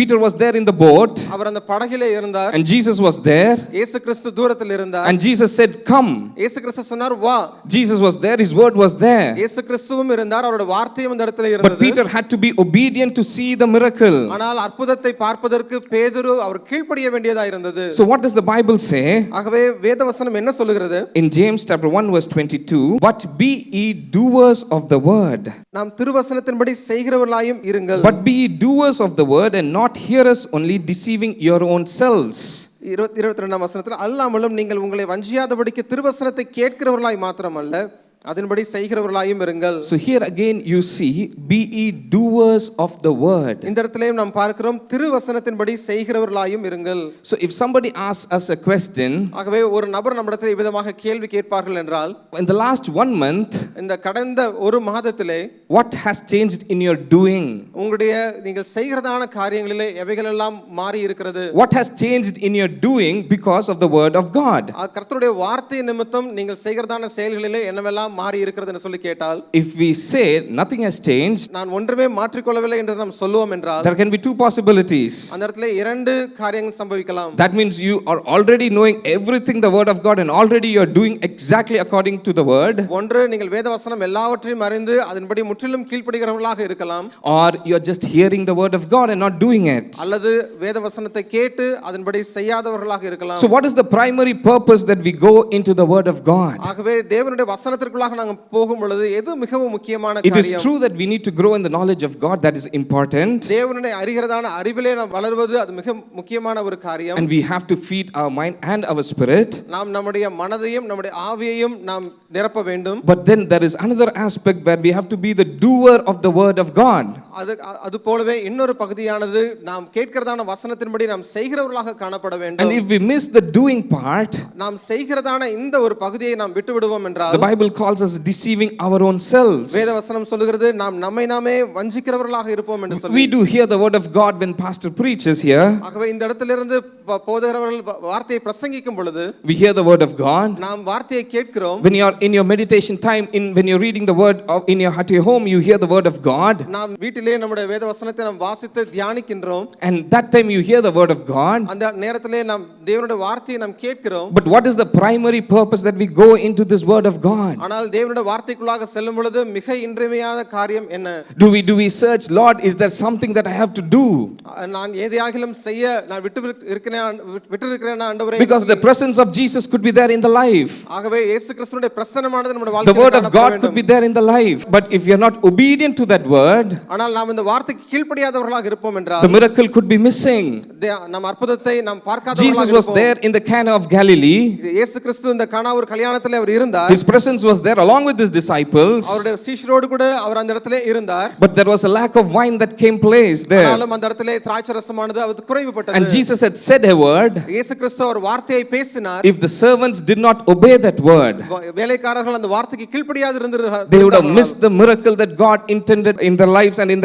Peter was there in the boat. அவர் அந்த படகிலே இருந்தார். And Jesus was there. இயேசு கிறிஸ்து தூரத்தில் இருந்தார். And Jesus said, "Come." இயேசு கிறிஸ்து சொன்னார், "வா." Jesus was there. His word was there. இயேசு கிறிஸ்துவும் இருந்தார். அவருடைய வார்த்தையும் அந்த இடத்துல இருந்தது. But Peter had to be obedient to see the miracle. ஆனால் அற்புதத்தை பார்ப்பதற்கு பேதுரு அவர் கீழ்ப்படிய வேண்டியதா இருந்தது. So what does the Bible say? ஆகவே வேதவசனம் என்ன சொல்லுகிறது? In James chapter 1 verse 22, "But be ye doers of the word." நாம் திருவசனத்தின்படி செய்கிறவர்களாயும் இருங்கள். But be ye doers of the word and not hearers only, deceiving your own selves. 22ஆம் வசனத்தில், அல்லாமலும் நீங்கள் உங்களை வஞ்சியாதபடிக்கு திருவசனத்தை கேட்கிறவர்களாய் மாத்திரமல்ல அதன்படி செய்கிறவர்களாயும் இருங்கள். So here again you see, be ye doers of the word. இந்த இடத்திலேயும் நாம் பார்க்கிறோம் திருவசனத்தின்படி செய்கிறவர்களாயும் இருங்கள். So if somebody asks us a question, ஆகவே ஒரு நபர் நம்மிடத்தில் இவ்விதமாக கேள்வி கேட்பார்கள் என்றால், in the last 1 month, இந்த கடந்த ஒரு மாதத்திலே what has changed in your doing? உங்களுடைய நீங்கள் செய்கிறதான காரியங்களிலே எவைகளெல்லாம் மாறி இருக்கிறது? What has changed in your doing because of the word of God? கர்த்தருடைய வார்த்தை நிமித்தம் நீங்கள் செய்கிறதான செயல்களிலே என்னவெல்லாம் மாறி இருக்கிறதுன்னு சொல்லி கேட்டால், if we say nothing has changed, நான் ஒன்றுமே மாற்றிக்கொள்ளவில்லை என்று நாம் சொல்லுவோம் என்றால், there can be two possibilities. அந்த இடத்துல இரண்டு காரியங்கள் சம்பவிக்கலாம். That means you are already knowing everything the word of God and already you are doing exactly according to the word. ஒன்று, நீங்கள் வேதவசனம் எல்லாவற்றையும் அறிந்து அதன்படி முற்றிலும் கீழ்ப்படிகிறவர்களாக இருக்கலாம். Or you are just hearing the word of God and not doing it. அல்லது வேதவசனத்தை கேட்டு அதன்படி செய்யாதவர்களாக இருக்கலாம். So what is the primary purpose that we go into the word of God? ஆகவே தேவனுடைய வசனத்திற்குள்ளாக நாங்கள் போகும் பொழுது எது மிகவும் முக்கியமான காரியம்? It is true that we need to grow in the knowledge of God. That is important. தேவனை அறிகிறதான அறிவிலே நாம் வளர்வது அது மிக முக்கியமான ஒரு காரியம். And we have to feed our mind and our spirit. நாம் நம்முடைய மனதையும் நம்முடைய ஆவியையும் நாம் நிரப்ப வேண்டும். But then there is another aspect where we have to be the doer of the word of God. அது போலவே இன்னொரு பகுதியானது நாம் கேட்கிறதான வசனத்தின்படி நாம் செய்கிறவர்களாக காணப்பட வேண்டும். And if we miss the doing part, நாம் செய்கிறதான இந்த ஒரு பகுதியை நாம் விட்டுவிடுவோம் என்றால், the Bible calls us deceiving our own selves. வேதவசனம் சொல்லுகிறது நாம் நம்மை நாமே வஞ்சிக்கிறவர்களாக இருப்போம் என்று சொல்லி. We do hear the word of God when pastor preaches here. ஆகவே இந்த இடத்திலிருந்து போதகர்கள் வார்த்தையை பிரசங்கிக்கும் பொழுது we hear the word of God. நாம் வார்த்தையை கேட்கிறோம். When you are in your meditation time, when you are reading the word in your at your home, you hear the word of God. நாம் வீட்டிலே நம்முடைய வேதவசனத்தை நாம் வாசித்து தியானிக்கின்றோம். And that time you hear the word of God. அந்த நேரத்திலே நாம் தேவனுடைய வார்த்தையை நாம் கேட்கிறோம். But what is the primary purpose that we go into this word of God? ஆனால் தேவனுடைய வார்த்தைக்குள்ளாக செல்லும் பொழுது மிக இன்றியமையாத காரியம் என்ன? Do we search, Lord, is there something that I have to do? நான் எதையாகிலும் செய்ய நான் விட்டிருக்கிறேனா ஆண்டவரே? Because the presence of Jesus could be there in the life. ஆகவே இயேசு கிறிஸ்துவினுடைய பிரசன்னமானது நம்முடைய வாழ்க்கையில the word of God could be there in the life. But if you are not obedient to that word, ஆனால் நாம் இந்த வார்த்தைக்கு கீழ்ப்படியாதவர்களாக இருப்போம் என்றால், the miracle could be missing. நம் அற்புதத்தை நாம் பார்க்காதவர்களாக இருப்போம். Jesus was there in the Cana of Galilee. இயேசு கிறிஸ்து இந்த கானா ஒரு கல்யாணத்திலே அவர் இருந்தார். His presence was there along with his disciples. அவருடைய சீஷரோடு கூட அவர் அந்த இடத்திலே இருந்தார். But there was a lack of wine that came place there. ஆனாலும் அந்த இடத்திலே திராட்சரசமானது அது குறைவுபட்டது. And Jesus had said a word. இயேசு கிறிஸ்து ஒரு வார்த்தையை பேசினார். If the servants did not obey that word, வேலைக்காரர்கள் அந்த வார்த்தைக்கு கீழ்ப்படியாது இருந்தார்கள், they would have missed the miracle that God intended in their lives and in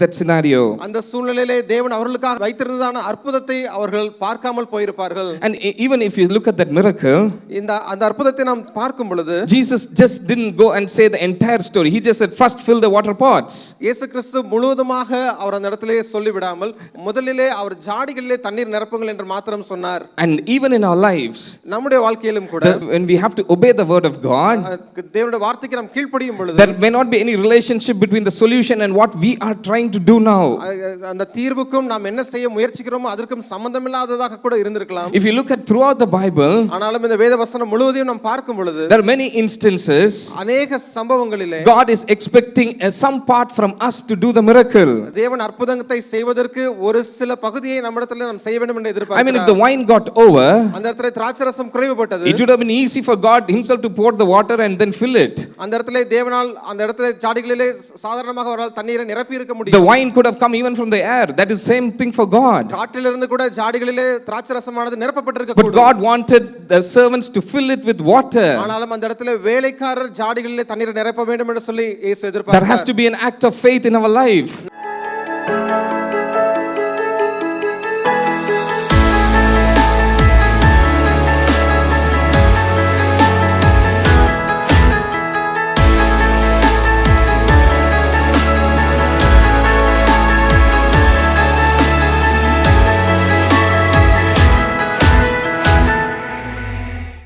that scenario. அந்த சூழ்நிலையிலே தேவன் அவர்களுக்காக வைத்திருந்ததான அற்புதத்தை அவர்கள் பார்க்காமல் போயிருப்பார்கள். And even if you look at that miracle, அந்த அற்புதத்தை நாம் பார்க்கும் பொழுது, Jesus just didn't go and say the entire story. He just said, first fill the water pots. இயேசு கிறிஸ்து முழுவதுமாக அவர் அந்த இடத்திலே சொல்லி விடாமல் முதலிலே அவர் ஜாடிகளிலே தண்ணீர் நிரப்புங்கள் என்று மாத்திரம் சொன்னார். And even in our lives, நம்முடைய வாழ்க்கையிலும் கூட, when we have to obey the word of God, தேவனுடைய வார்த்தைக்கு நாம் கீழ்ப்படியும் பொழுது, there may not be any relationship between the solution and what we are trying to do now. அந்த தீர்வுக்கும் நாம் என்ன செய்ய முயற்சிக்கிறோமோ அதற்கும் சம்பந்தமில்லாததாக கூட இருந்திருக்கலாம். If you look at throughout the Bible, ஆனாலும் இந்த வேத வசனம் முழுவதையும் நாம் பார்க்கும் பொழுது, there are many instances அநேக சம்பவங்களிலே God is expecting some part from us to do the miracle. தேவன் அற்புதத்தை செய்வதற்கு ஒரு சில பகுதியை நம்மிடத்தில் நாம் செய்ய வேண்டும் என்று எதிர்பார்க்கிறார். I mean, if the wine got over, அந்த இடத்திலே திராட்சரசம் குறைவுபட்டது, it would have been easy for God himself to pour the water and then fill it. அந்த இடத்திலே தேவனால் அந்த இடத்திலே ஜாடிகளிலே சாதாரணமாக அவரால் தண்ணீரை நிரப்பி இருக்க முடியும். The wine could have come even from the air. That is same thing for God. காற்றிலிருந்து கூட ஜாடிகளிலே திராட்சரசமானது நிரப்பப்பட்டிருக்க கூடும். But God wanted the servants to fill it with water. ஆனாலும் அந்த இடத்திலே வேலைக்காரர் ஜாடிகளிலே தண்ணீரை நிரப்ப வேண்டும் என்று சொல்லி இயேசு எதிர்பார்த்தார். There has to be an act of faith in our life.